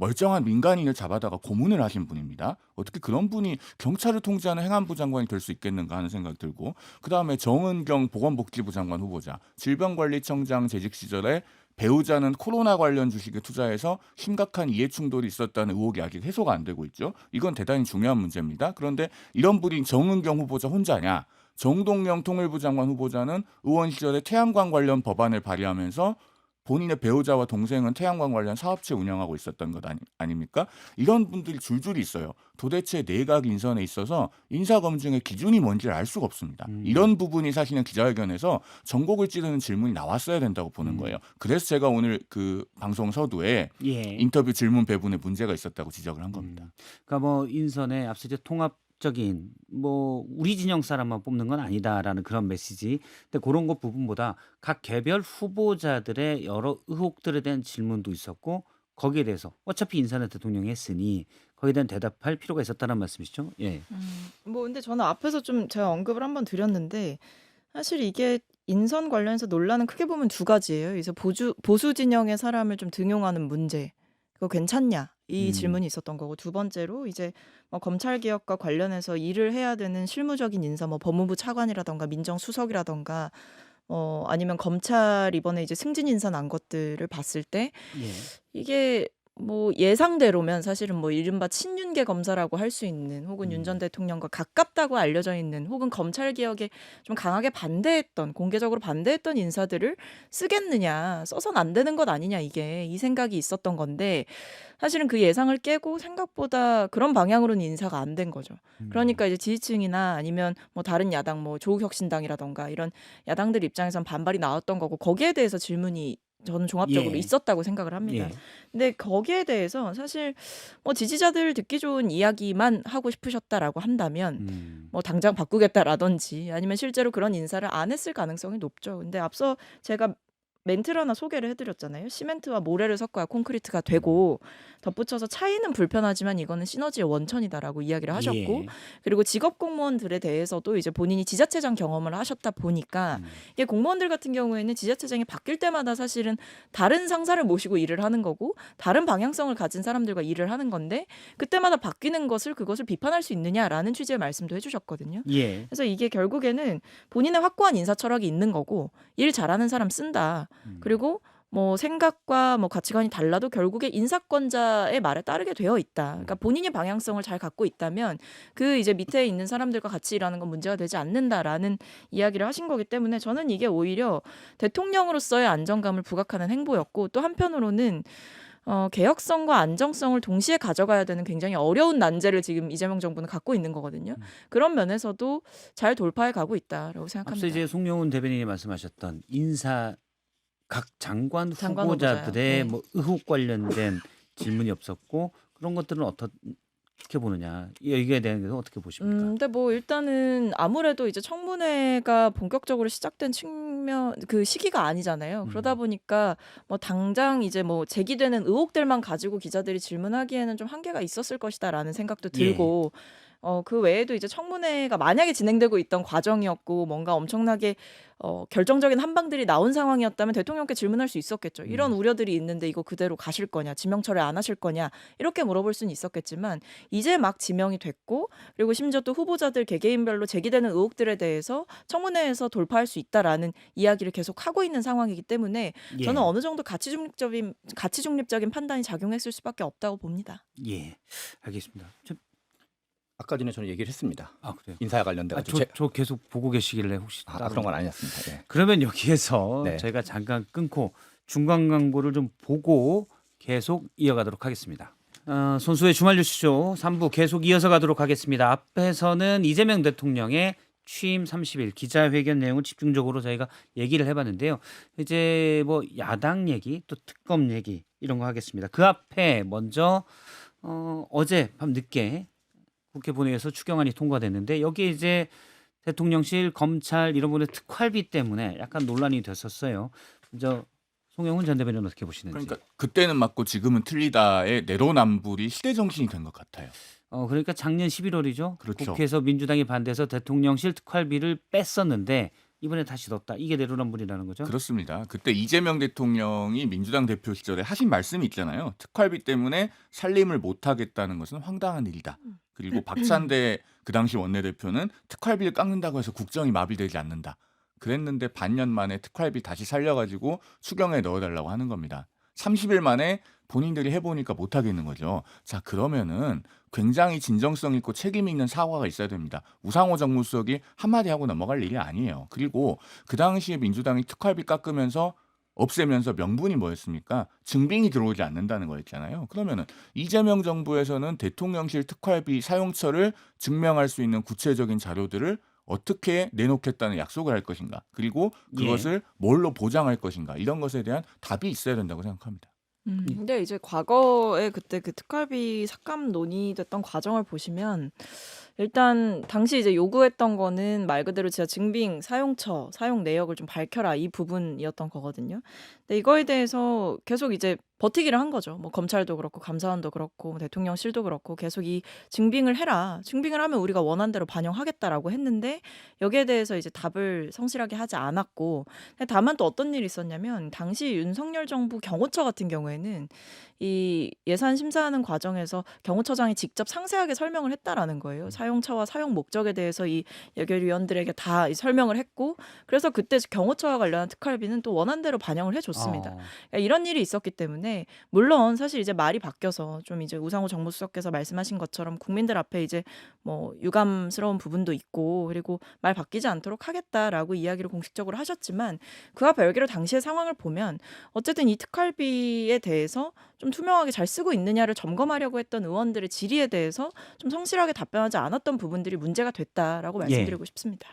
멀쩡한 민간인을 잡아다가 고문을 하신 분입니다. 어떻게 그런 분이 경찰을 통제하는 행안부 장관이 될 수 있겠는가 하는 생각이 들고 그다음에 정은경 보건복지부 장관 후보자 질병관리청장 재직 시절에 배우자는 코로나 관련 주식에 투자해서 심각한 이해충돌이 있었다는 의혹이 아직 해소가 안 되고 있죠. 이건 대단히 중요한 문제입니다. 그런데 이런 분이 정은경 후보자 혼자냐? 정동영 통일부 장관 후보자는 의원 시절에 태양광 관련 법안을 발의하면서 본인의 배우자와 동생은 태양광 관련 사업체 운영하고 있었던 것 아닙니까? 이런 분들이 줄줄이 있어요. 도대체 내각 인선에 있어서 인사검증의 기준이 뭔지를 알 수가 없습니다. 이런 부분이 사실은 기자회견에서 전곡을 찌르는 질문이 나왔어야 된다고 보는 거예요. 그래서 제가 오늘 그 방송 서두에 예. 인터뷰 질문 배분에 문제가 있었다고 지적을 한 겁니다. 그러니까 뭐 인선에 앞서 이제 통합적인 뭐 우리 진영 사람만 뽑는 건 아니다라는 그런 메시지. 근데 그런 것 부분보다 각 개별 후보자들의 여러 의혹들에 대한 질문도 있었고 거기에 대해서 어차피 인사는 대통령이 했으니 거기에 대한 대답할 필요가 있었다는 말씀이시죠? 예. 뭐 근데 저는 앞에서 좀 제가 언급을 한번 드렸는데 사실 이게 인선 관련해서 논란은 크게 보면 두 가지예요. 이제 보수 진영의 사람을 좀 등용하는 문제. 그거 괜찮냐? 이 질문이 있었던 거고 두 번째로 이제 뭐 검찰 개혁과 관련해서 일을 해야 되는 실무적인 인사 뭐 법무부 차관이라던가 민정수석이라던가 아니면 검찰 이번에 이제 승진 인사 난 것들을 봤을 때 예. 이게 뭐 예상대로면 사실은 뭐 이른바 친윤계 검사라고 할 수 있는 혹은 윤 전 대통령과 가깝다고 알려져 있는 혹은 검찰 개혁에 좀 강하게 반대했던 공개적으로 반대했던 인사들을 쓰겠느냐 써선 안 되는 것 아니냐 이게 이 생각이 있었던 건데 사실은 그 예상을 깨고 생각보다 그런 방향으로는 인사가 안 된 거죠. 그러니까 이제 지지층이나 아니면 뭐 다른 야당 뭐 조국혁신당이라던가 이런 야당들 입장에선 반발이 나왔던 거고 거기에 대해서 질문이 저는 종합적으로 예. 있었다고 생각을 합니다. 예. 근데 거기에 대해서 사실 뭐 지지자들 듣기 좋은 이야기만 하고 싶으셨다라고 한다면 뭐 당장 바꾸겠다라든지 아니면 실제로 그런 인사를 안 했을 가능성이 높죠. 근데 앞서 제가 멘트를 하나 소개를 해드렸잖아요. 시멘트와 모래를 섞어야 콘크리트가 되고 덧붙여서 차이는 불편하지만 이거는 시너지의 원천이다라고 이야기를 하셨고 예. 그리고 직업 공무원들에 대해서도 이제 본인이 지자체장 경험을 하셨다 보니까 이게 공무원들 같은 경우에는 지자체장이 바뀔 때마다 사실은 다른 상사를 모시고 일을 하는 거고 다른 방향성을 가진 사람들과 일을 하는 건데 그때마다 바뀌는 그것을 비판할 수 있느냐라는 취지의 말씀도 해주셨거든요. 예. 그래서 이게 결국에는 본인의 확고한 인사 철학이 있는 거고 일 잘하는 사람 쓴다. 그리고 뭐 생각과 뭐 가치관이 달라도 결국에 인사권자의 말에 따르게 되어 있다. 그러니까 본인이 방향성을 잘 갖고 있다면 그 이제 밑에 있는 사람들과 같이 일하는 건 문제가 되지 않는다라는 이야기를 하신 거기 때문에 저는 이게 오히려 대통령으로서의 안정감을 부각하는 행보였고 또 한편으로는 개혁성과 안정성을 동시에 가져가야 되는 굉장히 어려운 난제를 지금 이재명 정부는 갖고 있는 거거든요. 그런 면에서도 잘 돌파해 가고 있다라고 생각합니다. 앞서 이제 송영훈 대변인이 말씀하셨던 인사 각 장관 장관 후보자들의 후보자요. 네. 뭐 의혹 관련된 질문이 없었고 그런 것들은 어떻게 보느냐 여기에 대한 것은 어떻게 보십니까? 근데 뭐 일단은 아무래도 이제 청문회가 본격적으로 시작된 측면 그 시기가 아니잖아요. 그러다 보니까 뭐 당장 이제 뭐 제기되는 의혹들만 가지고 기자들이 질문하기에는 좀 한계가 있었을 것이다라는 생각도 들고 그 외에도 이제 청문회가 만약에 진행되고 있던 과정이었고 뭔가 엄청나게 결정적인 한방들이 나온 상황이었다면 대통령께 질문할 수 있었겠죠. 이런 우려들이 있는데 이거 그대로 가실 거냐, 지명 철회 안 하실 거냐 이렇게 물어볼 수는 있었겠지만 이제 막 지명이 됐고 그리고 심지어 또 후보자들 개개인별로 제기되는 의혹들에 대해서 청문회에서 돌파할 수 있다라는 이야기를 계속 하고 있는 상황이기 때문에 예. 저는 어느 정도 가치 중립적인 판단이 작용했을 수밖에 없다고 봅니다. 예, 알겠습니다. 아까 전에 저는 얘기를 했습니다. 그래요. 인사와 관련돼 가지고 저 계속 보고 계시길래 혹시 따로 그런 건 아니었습니다. 예. 그러면 여기에서 네. 저희가 잠깐 끊고 중간 광고를 좀 보고 계속 이어가도록 하겠습니다. 손수의 주말 뉴스쇼 3부 계속 이어서 가도록 하겠습니다. 앞에서는 이재명 대통령의 취임 30일 기자회견 내용을 집중적으로 저희가 얘기를 해봤는데요. 이제 뭐 야당 얘기 또 특검 얘기 이런 거 하겠습니다. 그 앞에 먼저 어제 밤 늦게 국회 본회의에서 추경안이 통과됐는데 여기에 이제 대통령실, 검찰 이런 분의 특활비 때문에 약간 논란이 됐었어요. 먼저 송영훈 전 대변인은 어떻게 보시는지. 그러니까 그때는 맞고 지금은 틀리다의 내로남불이 시대 정신이 된 것 같아요. 그러니까 작년 11월이죠. 그렇죠. 국회에서 민주당이 반대해서 대통령실 특활비를 뺐었는데 이번에 다시 넣었다. 이게 내로남불이라는 거죠. 그렇습니다. 그때 이재명 대통령이 민주당 대표 시절에 하신 말씀이 있잖아요. 특활비 때문에 살림을 못하겠다는 것은 황당한 일이다. 그리고 박찬대 그 당시 원내대표는 특활비를 깎는다고 해서 국정이 마비되지 않는다. 그랬는데 반년 만에 특활비 다시 살려가지고 추경에 넣어달라고 하는 겁니다. 30일 만에 본인들이 해보니까 못하겠는 거죠. 자, 그러면은 굉장히 진정성 있고 책임 있는 사과가 있어야 됩니다. 우상호 정무수석이 한마디 하고 넘어갈 일이 아니에요. 그리고 그 당시에 민주당이 특활비 깎으면서 없애면서 명분이 뭐였습니까? 증빙이 들어오지 않는다는 거였잖아요. 그러면은 이재명 정부에서는 대통령실 특활비 사용처를 증명할 수 있는 구체적인 자료들을 어떻게 내놓겠다는 약속을 할 것인가? 그리고 그것을 뭘로 보장할 것인가? 이런 것에 대한 답이 있어야 된다고 생각합니다. 근데 이제 과거에 그때 그 특활비 삭감 논의됐던 과정을 보시면 일단 당시 이제 요구했던 거는 말 그대로 진짜 증빙, 사용처, 사용 내역을 좀 밝혀라 이 부분이었던 거거든요. 근데 이거에 대해서 계속 이제 버티기를 한 거죠. 뭐 검찰도 그렇고 감사원도 그렇고 뭐 대통령실도 그렇고 계속 이 증빙을 해라. 증빙을 하면 우리가 원한 대로 반영하겠다라고 했는데 여기에 대해서 이제 답을 성실하게 하지 않았고 근데 다만 또 어떤 일이 있었냐면 당시 윤석열 정부 경호처 같은 경우에는 이 예산 심사하는 과정에서 경호처장이 직접 상세하게 설명을 했다라는 거예요. 사용처와 사용 목적에 대해서 이 예결위원들에게 다 이 설명을 했고 그래서 그때 경호처와 관련한 특활비는 또 원한 대로 반영을 해줬습니다. 그러니까 이런 일이 있었기 때문에 물론 사실 이제 말이 바뀌어서 좀 이제 우상호 정무수석께서 말씀하신 것처럼 국민들 앞에 이제 뭐 유감스러운 부분도 있고 그리고 말 바뀌지 않도록 하겠다라고 이야기를 공식적으로 하셨지만 그와 별개로 당시의 상황을 보면 어쨌든 이 특활비에 대해서 좀 투명하게 잘 쓰고 있느냐를 점검하려고 했던 의원들의 질의에 대해서 좀 성실하게 답변하지 않았던 부분들이 문제가 됐다라고 말씀드리고 싶습니다.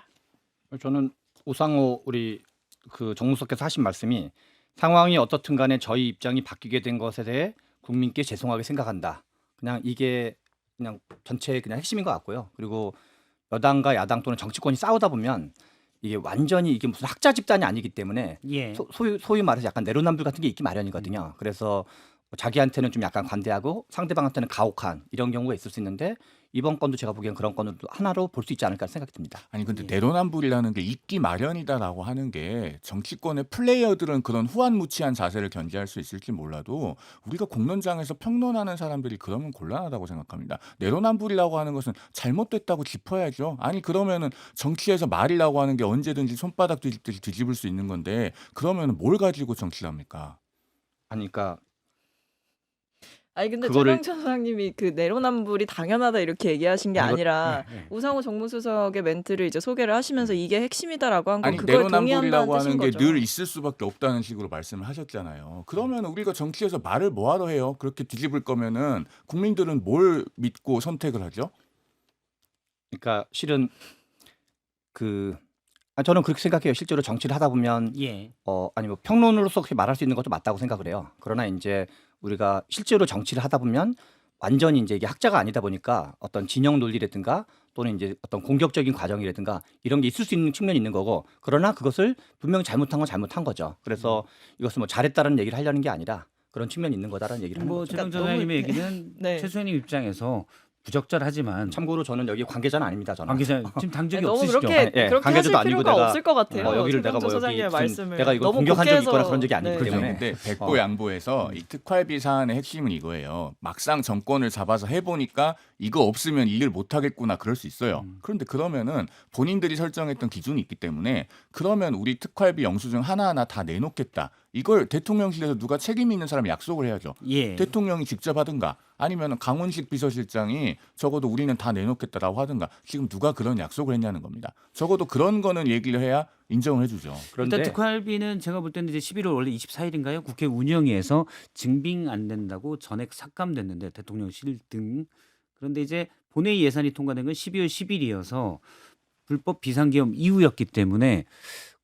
저는 우상호 우리 그 정무수석께서 하신 말씀이 상황이 어떻든 간에 저희 입장이 바뀌게 된 것에 대해 국민께 죄송하게 생각한다. 그냥 이게 그냥 전체의 그냥 핵심인 것 같고요. 그리고 여당과 야당 또는 정치권이 싸우다 보면 이게 완전히 이게 무슨 학자 집단이 아니기 때문에 예. 소위 말해서 약간 내로남불 같은 게 있기 마련이거든요. 그래서 자기한테는 좀 약간 관대하고 상대방한테는 가혹한 이런 경우가 있을 수 있는데 이번 건도 제가 보기엔 그런 건을 하나로 볼 수 있지 않을까 생각이 듭니다. 아니 근데 내로남불이라는 게 있기 마련이다라고 하는 게 정치권의 플레이어들은 그런 후한무치한 자세를 견지할 수 있을지 몰라도 우리가 공론장에서 평론하는 사람들이 그러면 곤란하다고 생각합니다. 내로남불이라고 하는 것은 잘못됐다고 짚어야죠. 아니 그러면은 정치에서 말이라고 하는 게 언제든지 손바닥 뒤집듯이 뒤집을 수 있는 건데 그러면 뭘 가지고 정치를 합니까? 아니 그러니까 아니 근데 그거를- 최병천 소장님이 그 내로남불이 당연하다 이렇게 얘기하신 게 아니, 아니라 네. 우상호 정무수석의 멘트를 이제 소개를 하시면서 이게 핵심이다라고 한 건 아니 그걸 동의한다는 내로남불이라고 뜻인 하는 게 거죠. 늘 있을 수밖에 없다는 식으로 말씀을 하셨잖아요. 그러면 우리가 정치에서 말을 뭐하러 해요? 그렇게 뒤집을 거면은 국민들은 뭘 믿고 선택을 하죠? 그러니까 실은 저는 그렇게 생각해요. 실제로 정치를 하다 보면 예. 아니 뭐 평론으로서 그렇게 말할 수 있는 것도 맞다고 생각을 해요. 그러나 이제 우리가 실제로 정치를 하다 보면 완전히 이제 이게 학자가 아니다 보니까 어떤 진영 논리라든가 또는 이제 어떤 공격적인 과정이라든가 이런 게 있을 수 있는 측면이 있는 거고 그러나 그것을 분명히 잘못한 건 잘못한 거죠. 그래서 이것을 뭐 잘했다는 얘기를 하려는 게 아니라 그런 측면이 있는 거다라는 얘기를 하는 뭐 거죠. 최병천 그러니까 소장님의 너무- 얘기는 네. 최 소장님 입장에서 부적절하지만 참고로 저는 여기 관계자는 아닙니다. 저는. 관계자 지금 당적이 너무 없으시죠? 그렇게 아니, 예, 그렇게 관계자도 하실 아니고 필요가 내가 없을 것 같아요. 여기를 내가 최병천 뭐 여기 소장님의 무슨 말씀을 내가 이걸 너무 공격한 적이 국회에서- 있거나 그런 적이 아니기 네. 그렇죠. 때문에 근데 백보양보에서 이 특활비 사안의 핵심은 이거예요. 막상 정권을 잡아서 해보니까 이거 없으면 일을 못하겠구나 그럴 수 있어요. 그런데 그러면은 본인들이 설정했던 기준이 있기 때문에 그러면 우리 특활비 영수증 하나하나 다 내놓겠다. 이걸 대통령실에서 누가 책임 있는 사람이 약속을 해야죠. 예. 대통령이 직접 하든가 아니면 강훈식 비서실장이 적어도 우리는 다 내놓겠다라고 하든가 지금 누가 그런 약속을 했냐는 겁니다. 적어도 그런 거는 얘기를 해야 인정을 해주죠. 그런데 일단 특활비는 제가 볼 때는 이제 11월 원래 24일인가요? 국회 운영위에서 증빙 안 된다고 전액 삭감됐는데 대통령실 등 그런데 이제 본회의 예산이 통과된 건 12월 10일이어서 불법 비상계엄 이후였기 때문에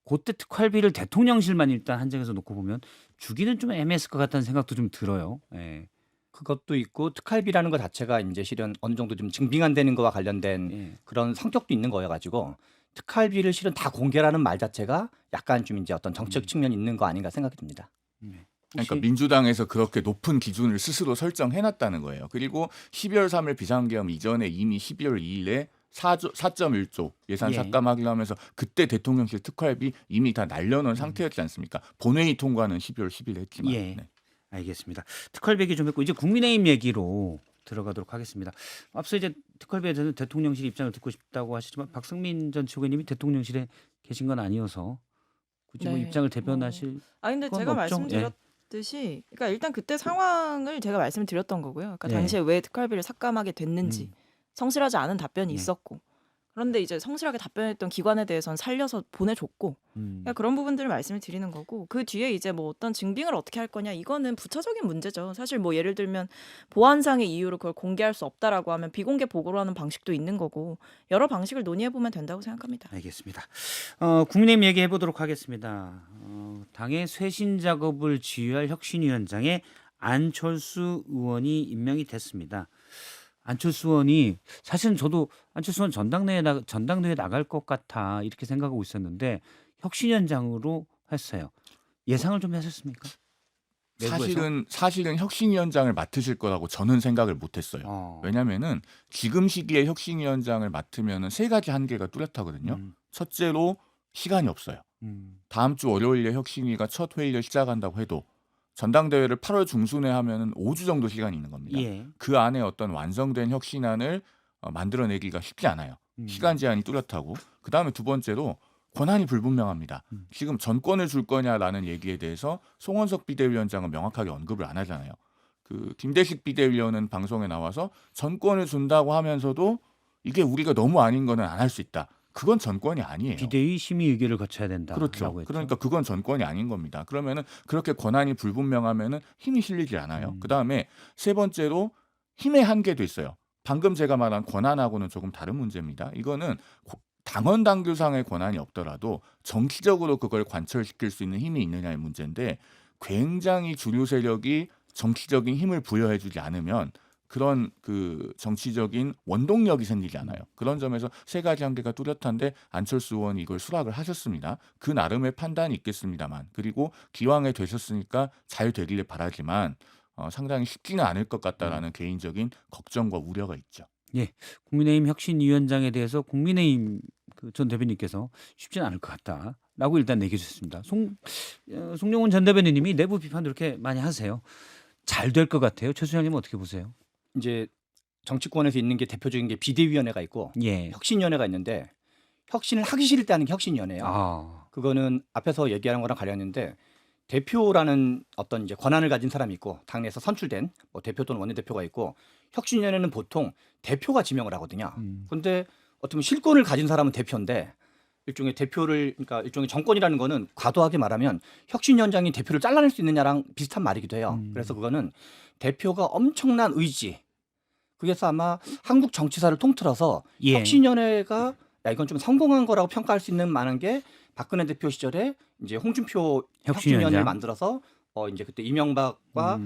그때 특활비를 대통령실만 일단 한정해서 놓고 보면 주기는 좀 애매했을 것 같다는 생각도 좀 들어요. 예. 그것도 있고 특활비라는 것 자체가 이제 실은 어느 정도 좀 증빙 안 되는 거와 관련된 예. 그런 성격도 있는 거여 가지고 특활비를 실은 다 공개라는 말 자체가 약간 좀 이제 어떤 정책 측면이 있는 거 아닌가 생각이 듭니다. 그러니까 혹시- 민주당에서 그렇게 높은 기준을 스스로 설정해놨다는 거예요. 그리고 12월 3일 비상계엄 이전에 이미 12월 2일에 4.1조 예산 예. 삭감하기로 하면서 그때 대통령실 특활비 이미 다 날려놓은 상태였지 않습니까? 본회의 통과는 12월 10일에 했지만. 예. 네. 알겠습니다. 특활비 얘기 좀 했고 이제 국민의힘 얘기로 들어가도록 하겠습니다. 앞서 이제 특활비에 대해서 대통령실 입장을 듣고 싶다고 하시지만 박승민 전 최고위님이 대통령실에 계신 건 아니어서 굳이 뭐 네, 입장을 대변하실 아 근데 그건 제가 없죠. 말씀드렸듯이 그러니까 일단 그때 상황을 제가 말씀드렸던 거고요. 그러니까 네. 당시에 왜 특활비를 삭감하게 됐는지 성실하지 않은 답변이 네. 있었고 그런데 이제 성실하게 답변했던 기관에 대해서는 살려서 보내줬고 그러니까 그런 부분들을 말씀을 드리는 거고 그 뒤에 이제 뭐 어떤 증빙을 어떻게 할 거냐 이거는 부차적인 문제죠. 사실 뭐 예를 들면 보안상의 이유로 그걸 공개할 수 없다라고 하면 비공개 보고로 하는 방식도 있는 거고 여러 방식을 논의해 보면 된다고 생각합니다. 알겠습니다. 국민의힘 얘기해 보도록 하겠습니다. 당의 쇄신 작업을 지휘할 혁신위원장에 안철수 의원이 임명이 됐습니다. 안철수 의원이 사실은 저도 안철수 의원 전당대회 나갈 것 같아 이렇게 생각하고 있었는데 혁신위원장으로 했어요. 예상을 좀 하셨습니까? 내부에서? 사실은 혁신위원장을 맡으실 거라고 저는 생각을 못했어요. 왜냐하면은 지금 시기에 혁신위원장을 맡으면은 세 가지 한계가 뚜렷하거든요. 첫째로 시간이 없어요. 다음 주 월요일에 혁신위가 첫 회의를 시작한다고 해도 전당대회를 8월 중순에 하면은 5주 정도 시간이 있는 겁니다. 예. 그 안에 어떤 완성된 혁신안을 만들어내기가 쉽지 않아요. 시간 제한이 뚜렷하고 그 다음에 두 번째로 권한이 불분명합니다. 지금 전권을 줄 거냐라는 얘기에 대해서 송원석 비대위원장은 명확하게 언급을 안 하잖아요. 그 김대식 비대위원은 방송에 나와서 전권을 준다고 하면서도 이게 우리가 너무 아닌 거는 안 할 수 있다. 그건 전권이 아니에요. 비대위 심의 의결을 거쳐야 된다. 그렇죠. 그러니까 그건 전권이 아닌 겁니다. 그러면은 그렇게 권한이 불분명하면은 힘이 실리지 않아요. 그 다음에 세 번째로 힘의 한계도 있어요. 방금 제가 말한 권한하고는 조금 다른 문제입니다. 이거는 당헌 당규상의 권한이 없더라도 정치적으로 그걸 관철시킬 수 있는 힘이 있느냐의 문제인데 굉장히 주류 세력이 정치적인 힘을 부여해주지 않으면 그런 그 정치적인 원동력이 생기지 않아요. 그런 점에서 세 가지 한계가 뚜렷한데 안철수 의원이 이걸 수락을 하셨습니다. 그 나름의 판단이 있겠습니다만 그리고 기왕에 되셨으니까 잘 되기를 바라지만 상당히 쉽지는 않을 것 같다라는 개인적인 걱정과 우려가 있죠. 예, 국민의힘 혁신위원장에 대해서 국민의힘 전 대변인께서 쉽지는 않을 것 같다라고 일단 내겨주셨습니다. 송영훈 전 대변인님이 내부 비판도 이렇게 많이 하세요. 잘 될 것 같아요. 최 소장님 어떻게 보세요? 이제 정치권에서 있는 게 대표적인 게 비대위원회가 있고 예. 혁신위원회가 있는데 혁신을 하기 싫을 때 하는 게 혁신위원회예요. 그거는 앞에서 얘기하는 거랑 관련인데 대표라는 어떤 이제 권한을 가진 사람이 있고 당내에서 선출된 뭐 대표 또는 원내대표가 있고 혁신위원회는 보통 대표가 지명을 하거든요. 그런데 어떻게 보면 실권을 가진 사람은 대표인데 일종의 대표를 그러니까 일종의 정권이라는 거는 과도하게 말하면 혁신위원장이 대표를 잘라낼 수 있느냐랑 비슷한 말이기도 해요. 그래서 그거는 대표가 엄청난 의지. 그래서 아마 한국 정치사를 통틀어서 예. 혁신위원회가 야 이건 좀 성공한 거라고 평가할 수 있는 만한 게 박근혜 대표 시절에 이제 홍준표 혁신위원회를 만들어서 이제 그때 이명박과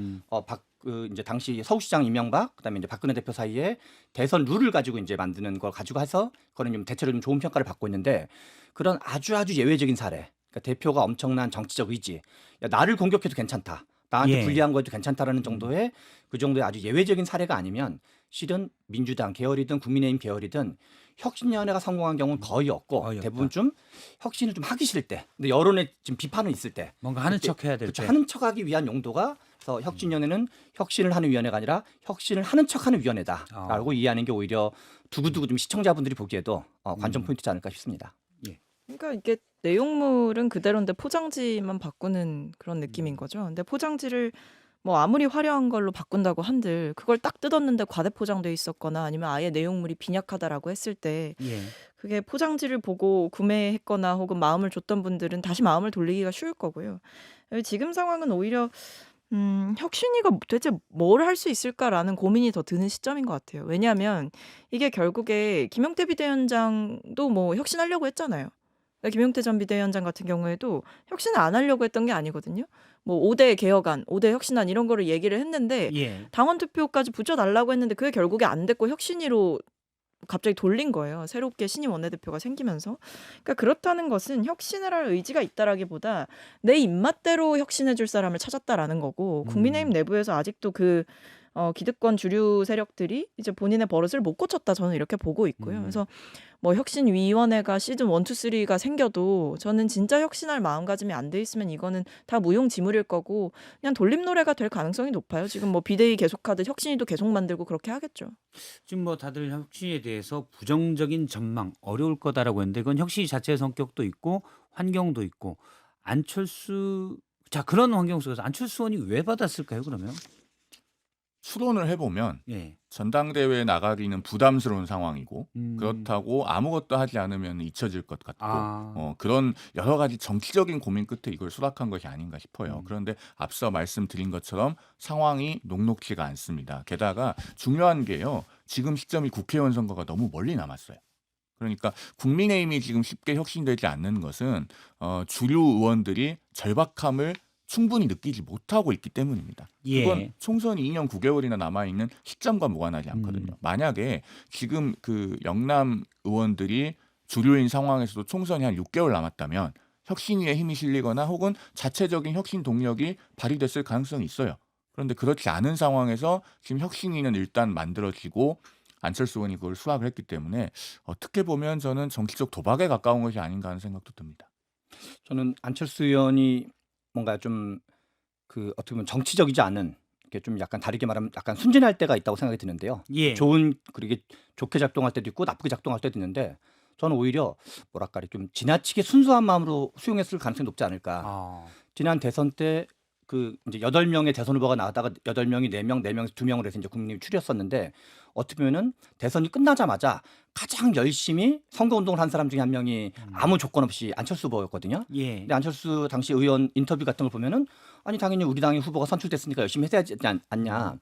이제 당시 서울시장 이명박 그다음에 이제 박근혜 대표 사이에 대선 룰을 가지고 이제 만드는 걸 가지고 해서 그거는 좀 대체로 좀 좋은 평가를 받고 있는데 그런 아주 예외적인 사례. 그러니까 대표가 엄청난 정치적 의지. 야, 나를 공격해도 괜찮다. 나한테 불리한 거에도 괜찮다라는 정도의 그 정도의 아주 예외적인 사례가 아니면 실은 민주당 계열이든 국민의힘 계열이든 혁신위원회가 성공한 경우는 거의 없고 대부분 좀 혁신을 좀 하기 싫을 때, 근데 여론에 지금 비판은 있을 때 뭔가 하는 척해야 될 때, 하는 척하기 위한 용도가 그래서 혁신위원회는 혁신을 하는 위원회가 아니라 혁신을 하는 척하는 위원회다라고 이해하는 게 오히려 두고두고 좀 시청자분들이 보기에도 관전 포인트지 않을까 싶습니다. 그러니까 이게 내용물은 그대로인데 포장지만 바꾸는 그런 느낌인 거죠. 근데 포장지를 뭐 아무리 화려한 걸로 바꾼다고 한들 그걸 딱 뜯었는데 과대포장돼 있었거나 아니면 아예 내용물이 빈약하다라고 했을 때 그게 포장지를 보고 구매했거나 혹은 마음을 줬던 분들은 다시 마음을 돌리기가 쉬울 거고요. 지금 상황은 오히려 혁신위가 도대체 뭘 할 수 있을까라는 고민이 더 드는 시점인 것 같아요. 왜냐하면 이게 결국에 김용태 비대위원장도 뭐 혁신하려고 했잖아요. 김용태 전 비대위원장 같은 경우에도 혁신을 안 하려고 했던 게 아니거든요. 뭐 5대 개혁안, 5대 혁신안 이런 거를 얘기를 했는데 당원 투표까지 붙여달라고 했는데 그게 결국에 안 됐고 혁신위로 갑자기 돌린 거예요. 새롭게 신임 원내대표가 생기면서. 그러니까 그렇다는 것은 혁신을 할 의지가 있다라기보다 내 입맛대로 혁신해 줄 사람을 찾았다라는 거고 국민의힘 내부에서 아직도 그 기득권 주류 세력들이 이제 본인의 버릇을 못 고쳤다 저는 이렇게 보고 있고요. 그래서 뭐 혁신위원회가 시즌 1, 2, 3가 생겨도 저는 진짜 혁신할 마음가짐이 안 돼 있으면 이거는 다 무용지물일 거고 그냥 돌림 노래가 될 가능성이 높아요. 지금 뭐 비대위 계속하듯 혁신위도 계속 만들고 그렇게 하겠죠. 지금 뭐 다들 혁신에 대해서 부정적인 전망 어려울 거다라고 했는데 그건 혁신 자체의 성격도 있고 환경도 있고 안철수 그런 환경 속에서 안철수 의원이 왜 받았을까요 그러면? 추론을 해보면 전당대회에 나가기는 부담스러운 상황이고 그렇다고 아무것도 하지 않으면 잊혀질 것 같고 그런 여러 가지 정치적인 고민 끝에 이걸 수락한 것이 아닌가 싶어요. 그런데 앞서 말씀드린 것처럼 상황이 녹록지가 않습니다. 게다가 중요한 게요. 지금 시점이 국회의원 선거가 너무 멀리 남았어요. 그러니까 국민의힘이 지금 쉽게 혁신되지 않는 것은 주류 의원들이 절박함을 충분히 느끼지 못하고 있기 때문입니다. 예. 그건 총선이 2년 9개월이나 남아있는 시점과 무관하지 않거든요. 만약에 지금 그 영남 의원들이 주류인 상황에서도 총선이 한 6개월 남았다면 혁신위에 힘이 실리거나 혹은 자체적인 혁신 동력이 발휘됐을 가능성이 있어요. 그런데 그렇지 않은 상황에서 지금 혁신위는 일단 만들어지고 안철수 의원이 그걸 수락을 했기 때문에 어떻게 보면 저는 정치적 도박에 가까운 것이 아닌가 하는 생각도 듭니다. 저는 안철수 의원이 뭔가 좀 그 어떻게 보면 정치적이지 않은 이렇게 좀 약간 다르게 말하면 약간 순진할 때가 있다고 생각이 드는데요. 예. 그렇게 좋게 작동할 때도 있고 나쁘게 작동할 때도 있는데 저는 오히려 뭐랄까 좀 지나치게 순수한 마음으로 수용했을 가능성이 높지 않을까. 아. 지난 대선 때 그 이제 8명의 대선 후보가 나왔다가 8명이 4명, 4명에서 2명을 해서 이제 국민이 추렸었는데 어떻게 보면은 대선이 끝나자마자 가장 열심히 선거 운동을 한 사람 중에 한 명이 아무 조건 없이 안철수 후보였거든요. 예. 근데 안철수 당시 의원 인터뷰 같은 걸 보면은 아니 당연히 우리 당의 후보가 선출됐으니까 열심히 해야 되지 않냐.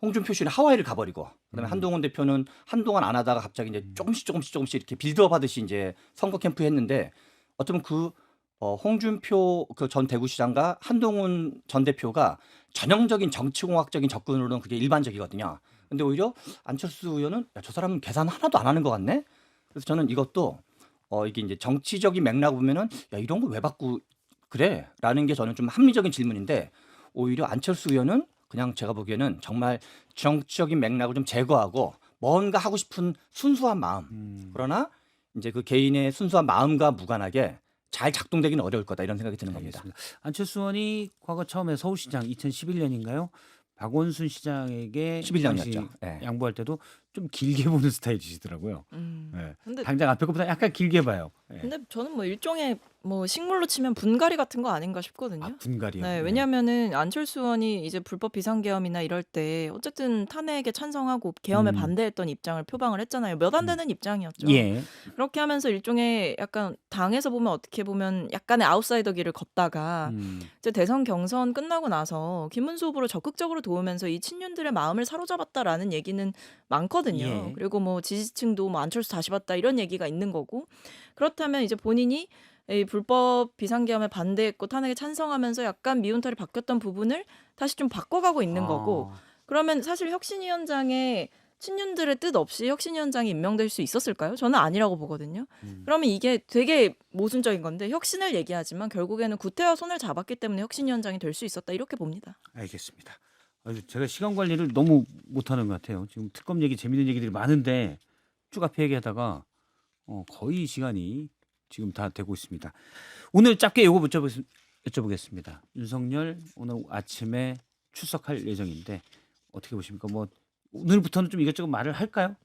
홍준표 씨는 하와이를 가버리고 그다음에 한동훈 대표는 한동안 안 하다가 갑자기 이제 조금씩 이렇게 빌드업 하듯이 이제 선거 캠프 했는데 어쩌면 홍준표 그 전 대구시장과 한동훈 전 대표가 전형적인 정치공학적인 접근으로는 그게 일반적이거든요. 근데 오히려 안철수 의원은 야, 저 사람은 계산 하나도 안 하는 것 같네. 그래서 저는 이것도 이게 이제 정치적인 맥락 보면은 야 이런 거 왜 받고 그래?라는 게 저는 좀 합리적인 질문인데 오히려 안철수 의원은 그냥 제가 보기에는 정말 정치적인 맥락을 좀 제거하고 뭔가 하고 싶은 순수한 마음. 그러나 이제 그 개인의 순수한 마음과 무관하게 잘 작동되기는 어려울 거다 이런 생각이 드는 겁니다. 알겠습니다. 안철수 의원이 과거 처음에 서울시장 2011년인가요? 박원순 시장에게 11년이었죠. 당시 네. 양보할 때도 좀 길게 보는 스타일이시더라고요. 네. 근데 당장 앞에 것보다 약간 길게 봐요. 네. 근데 저는 뭐 일종의 뭐 식물로 치면 분갈이 같은 거 아닌가 싶거든요. 아, 분갈이요. 네, 왜냐하면은 안철수 의원이 이제 불법 비상계엄이나 이럴 때 어쨌든 탄핵에 찬성하고 계엄에 반대했던 입장을 표방을 했잖아요. 몇 안 되는 입장이었죠. 예. 그렇게 하면서 일종의 약간 당에서 보면 어떻게 보면 약간의 아웃사이더 길을 걷다가 이제 대선 경선 끝나고 나서 김문수 후보를 적극적으로 도우면서 이 친윤들의 마음을 사로잡았다라는 얘기는 많거든요. 예. 그리고 뭐 지지층도 뭐 안철수 다시 봤다 이런 얘기가 있는 거고 그렇다면 이제 본인이 이 불법 비상계엄에 반대했고 탄핵에 찬성하면서 약간 미운털이 바뀌었던 부분을 다시 좀 바꿔가고 있는 거고 그러면 사실 혁신위원장에 친윤들의 뜻 없이 혁신위원장이 임명될 수 있었을까요? 저는 아니라고 보거든요. 그러면 이게 되게 모순적인 건데 혁신을 얘기하지만 결국에는 구태와 손을 잡았기 때문에 혁신위원장이 될 수 있었다 이렇게 봅니다. 알겠습니다. 제가 시간 관리를 너무 못하는 것 같아요. 지금 특검 얘기 재밌는 얘기들이 많은데 쭉 앞에 얘기하다가 거의 시간이 지금 다 되고 있습니다. 오늘 짧게 요거 여쭤보겠습니다. 윤석열 오늘 아침에 출석할 예정인데 어떻게 보십니까? 뭐 오늘부터는 좀 이것저것 말을 할까요?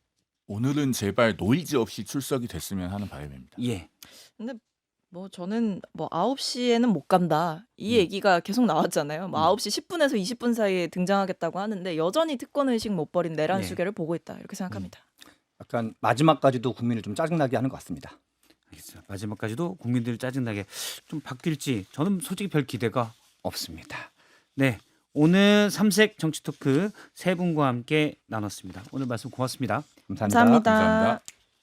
오늘은 제발 노이즈 없이 출석이 됐으면 하는 바람입니다. 예. 근데 뭐 저는 뭐 9시에는 못 간다. 이 얘기가 계속 나왔잖아요. 뭐 9시 10분에서 20분 사이에 등장하겠다고 하는데 여전히 특권 의식 못 버린 내란 수계를 보고 있다. 이렇게 생각합니다. 약간 마지막까지도 국민을 좀 짜증나게 하는 것 같습니다. 알겠습니다. 마지막까지도 국민들 짜증나게 좀 바뀔지 저는 솔직히 별 기대가 없습니다. 네. 오늘 삼색 정치 토크 세 분과 함께 나눴습니다. 오늘 말씀 고맙습니다. 감사합니다. 감사합니다. 감사합니다.